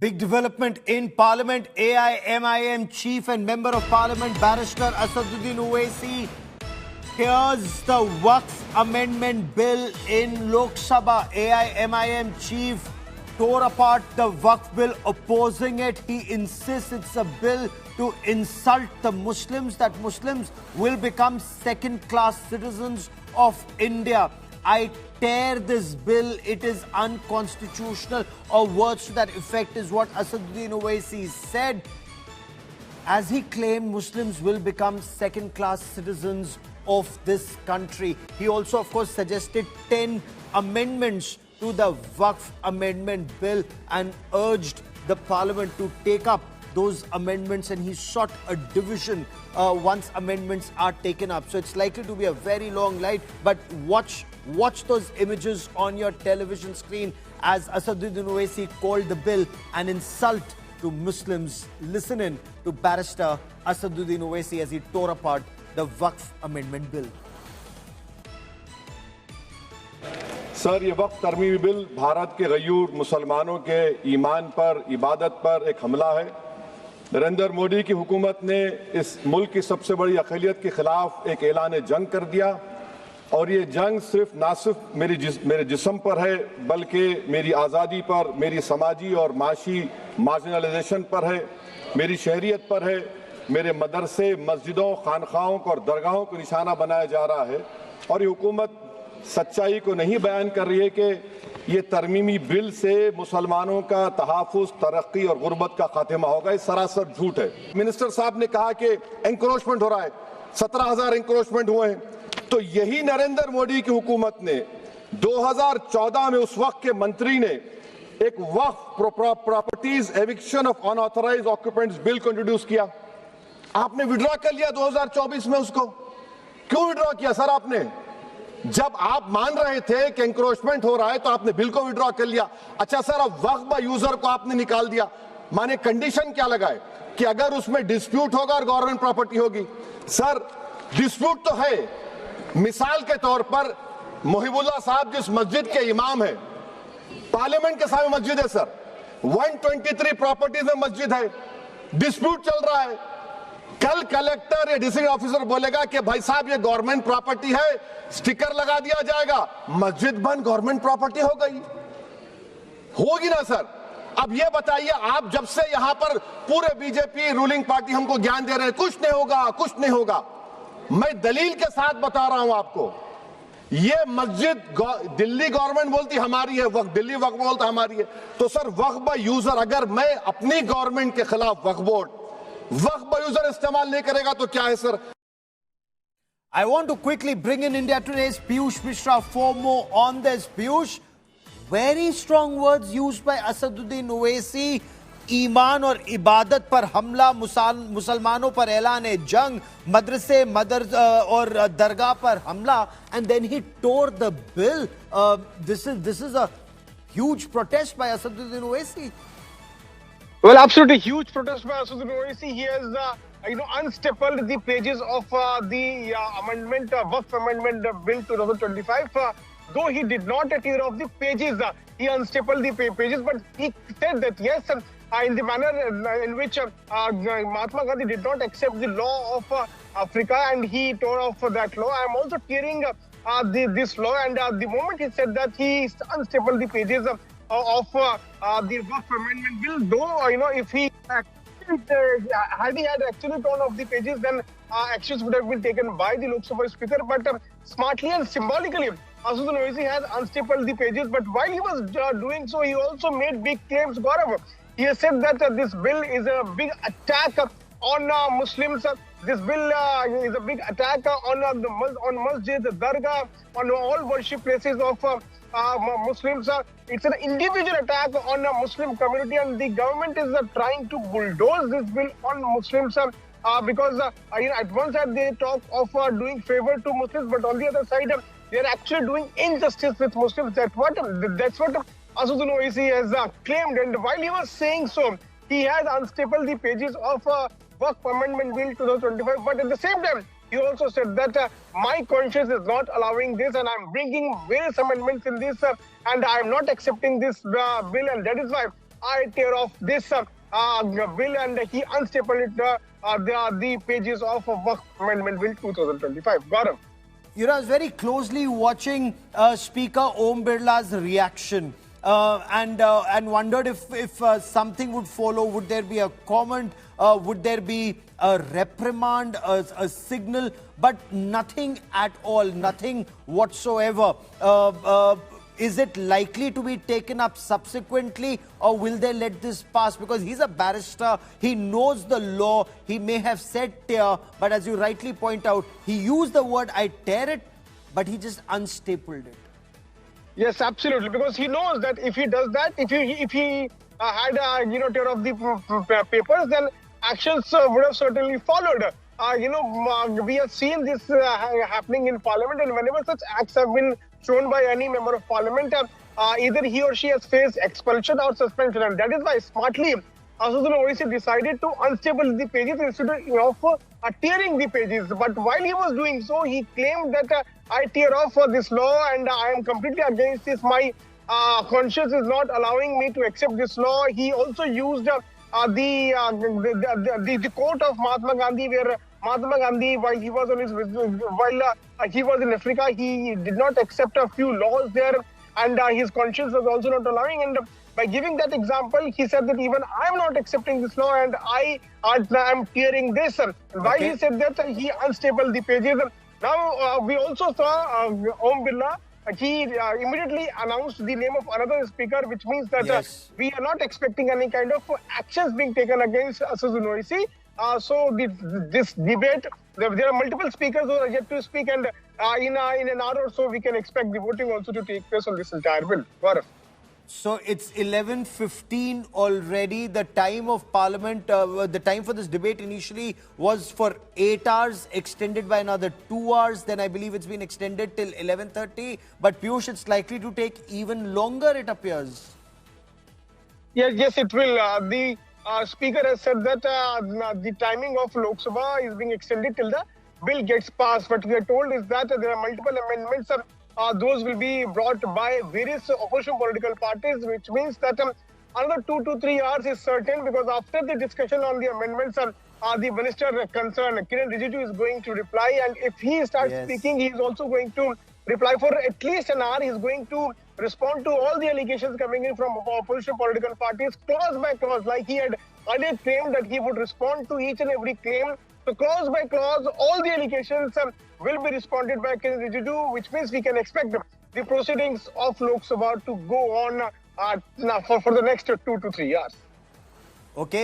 Big development in Parliament. AIMIM Chief and Member of Parliament Barrister Asaduddin Owaisi hears the WAQF Amendment Bill in Lok Sabha. AIMIM Chief tore apart the WAQF Bill, opposing it. He insists it's a bill to insult the Muslims, that Muslims will become second-class citizens of India. I tear this bill, it is unconstitutional, or words to that effect is what Asaduddin Owaisi said, as he claimed Muslims will become second-class citizens of this country. He also, of course, suggested 10 amendments to the WAQF Amendment Bill and urged the Parliament to take up those amendments, and he sought a division once amendments are taken up. So it's likely to be a very long night, but watch those images on your television screen as Asaduddin Owaisi called the bill an insult to Muslims. Listen in to Barrister Asaduddin Owaisi as he tore apart the WAQF Amendment Bill. Sir, ये वक्त तरमीमी bill Bharat के गयूर मुसलमानों के ईमान पर, इबादत पर एक हमला है। नरेंद्र मोदी की हुकूमत ने इस मुल्क की सबसे बड़ी अक़लियत के खिलाफ एक ऐलान जंग कर दिया, और ये जंग ना सिर्फ मेरे जिस्म पर है, बल्कि मेरी आज़ादी पर, मेरी समाजी और माशी मार्जिनलाइजेशन पर है, मेरी शहरियत पर है, मेरे मदरसे, मस्जिदों, खानखाहों और दरगाहों को निशाना बनाया जा रहा है। और ये हुकूमत सच्चाई को नहीं बयान कर रही है कि ये तरमीमी बिल से मुसलमानों का तहफ़्फ़ुज़, तरक्की और गुर्बत का खात्मा होगा। ये सरासर झूठ है। मिनिस्टर साहब ने कहा कि एंक्रोचमेंट हो रहा है, 17,000 एंक्रोचमेंट हुए हैं। तो यही नरेंद्र मोदी की हुकूमत ने 2014 में उस वक्त के मंत्री ने एक वक्फ properties eviction of unauthorised occupants bill को इंट्रोड्यूस किया। आपने विड्रॉ कर लिया 2024 में उसको। क्यों विड्रॉ किया सर आपने? जब आप मान रहे थे कि एंक्रोचमेंट हो रहा है तो आपने बिल को विड्रॉ कर लिया। अच्छा सर, अब वक्फ बाय यूजर को आपने निकाल दिया। माने कंडीशन क्या लगाए कि अगर उसमें डिस्प्यूट होगा और गवर्नमेंट प्रॉपर्टी होगी। सर, डिस्प्यूट तो है। मिसाल के तौर पर मोहिबुल्लाह साहब जिस मस्जिद के इमाम है, पार्लियामेंट के सामने मस्जिद है सर, 123 प्रॉपर्टीज में मस्जिद है, डिस्प्यूट चल रहा है। कल कलेक्टर या डिस्ट्रिक्ट ऑफिसर बोलेगा कि भाई साहब ये गवर्नमेंट प्रॉपर्टी है, स्टिकर लगा दिया जाएगा, मस्जिद बंद, गवर्नमेंट प्रॉपर्टी हो गई, होगी ना सर? अब ये बताइए, आप जब से यहां पर पूरे बीजेपी रूलिंग पार्टी हमको ज्ञान दे रहे हैं कुछ नहीं होगा, कुछ नहीं होगा। मैं दलील के साथ बता रहा हूं आपको, ये मस्जिद दिल्ली गवर्नमेंट बोलती हमारी है, दिल्ली वक्फ बोलता हमारी है। तो सर, वक्फ बाय यूजर, अगर मैं अपनी गवर्नमेंट के खिलाफ वक्फ बोर्ड वक्फ बाय यूजर इस्तेमाल नहीं करेगा तो क्या है sir? I want to quickly bring in India Today's Piyush Mishra for more on this. Piyush, very strong words used by Asaduddin Owaisi. ईमान और इबादत पर हमला, मुसलमानों पर ऐलान जंग, मदरसे और दरगाह पर हमला, and then he tore the bill. This is a huge protest by Asaduddin Owaisi. Well, absolutely huge protest by Asaduddin Owaisi. He has unstapled the pages of the amendment, WAQF Amendment Bill 2025. Though he did not tear off the pages, he unstapled the pages, but he said that yes, in the manner in which Mahatma Gandhi did not accept the law of Africa and he tore off that law, I am also tearing this law. And the moment he said that, he unstapled the pages of the WAQF Amendment Bill. Though, if he had actually torn off the pages, then actions would have been taken by the Lok Sabha Speaker. But smartly and symbolically, Asaduddin Owaisi has unstapled the pages. But while he was doing so, he also made big claims, Gaurav. He has said that this bill is a big attack on Muslims. This bill is a big attack on masjid, dargah, on all worship places of Muslims. It's an individual attack on a Muslim community, and the government is trying to bulldoze this bill on Muslims because at one side they talk of doing favor to Muslims, but on the other side they are actually doing injustice with Muslims. That's what Asaduddin Owaisi has claimed, and while he was saying so, he has unstapled the pages of WAQF Amendment Bill 2025, but at the same time, he also said that my conscience is not allowing this, and I'm bringing various amendments in this, and I'm not accepting this bill, and that is why I tear off this bill, and he unstapled it, the pages of WAQF Amendment Bill 2025. Gaurav. You know, I was very closely watching Speaker Om Birla's reaction and wondered if something would follow. Would there be a comment? Would there be a reprimand, a signal? But nothing at all, nothing whatsoever. Is it likely to be taken up subsequently, or will they let this pass? Because he's a barrister, he knows the law, he may have said tear, but as you rightly point out, he used the word I tear it, but he just unstapled it. Yes, absolutely, because he knows that if he does that, if he had tear off the papers, then actions would have certainly followed. We have seen this happening in Parliament, and whenever such acts have been shown by any member of Parliament, either he or she has faced expulsion or suspension, and that is why smartly Asaduddin Owaisi decided to unstaple the pages instead of tearing the pages. But while he was doing so, he claimed that I tear off this law and I am completely against this. My conscience is not allowing me to accept this law. He also used the quote of Mahatma Gandhi, where Mahatma Gandhi, while he was he was in Africa, he did not accept a few laws there, and his conscience was also not allowing. And by giving that example, he said that even I am not accepting this law, and I am tearing this. Why he said that, he unstapled the pages. Now we also saw Om Birla. He immediately announced the name of another speaker, which means that we are not expecting any kind of actions being taken against Asaduddin Owaisi. So this debate, there are multiple speakers who are yet to speak, and in an hour or so, we can expect the voting also to take place on this entire bill. Gaurav. So it's 11:15 already. The time of Parliament, the time for this debate initially was for 8 hours, extended by another 2 hours. Then I believe it's been extended till 11:30. But Piyush, it's likely to take even longer, it appears. Yes, it will. The Speaker has said that the timing of Lok Sabha is being extended till the bill gets passed. What we are told is that there are multiple amendments. Those will be brought by various opposition political parties, which means that another 2 to 3 hours is certain, because after the discussion on the amendments, the minister concerned, Kiran Rijiju, is going to reply, and if he starts speaking, he is also going to reply for at least an hour. He is going to respond to all the allegations coming in from opposition political parties, clause by clause, like he had earlier claimed that he would respond to each and every claim. So clause by clause, all the allegations will be responded by Kiran Rijiju, which means we can expect the proceedings of Lok Sabha to go on for the next 2 to 3 years. Okay.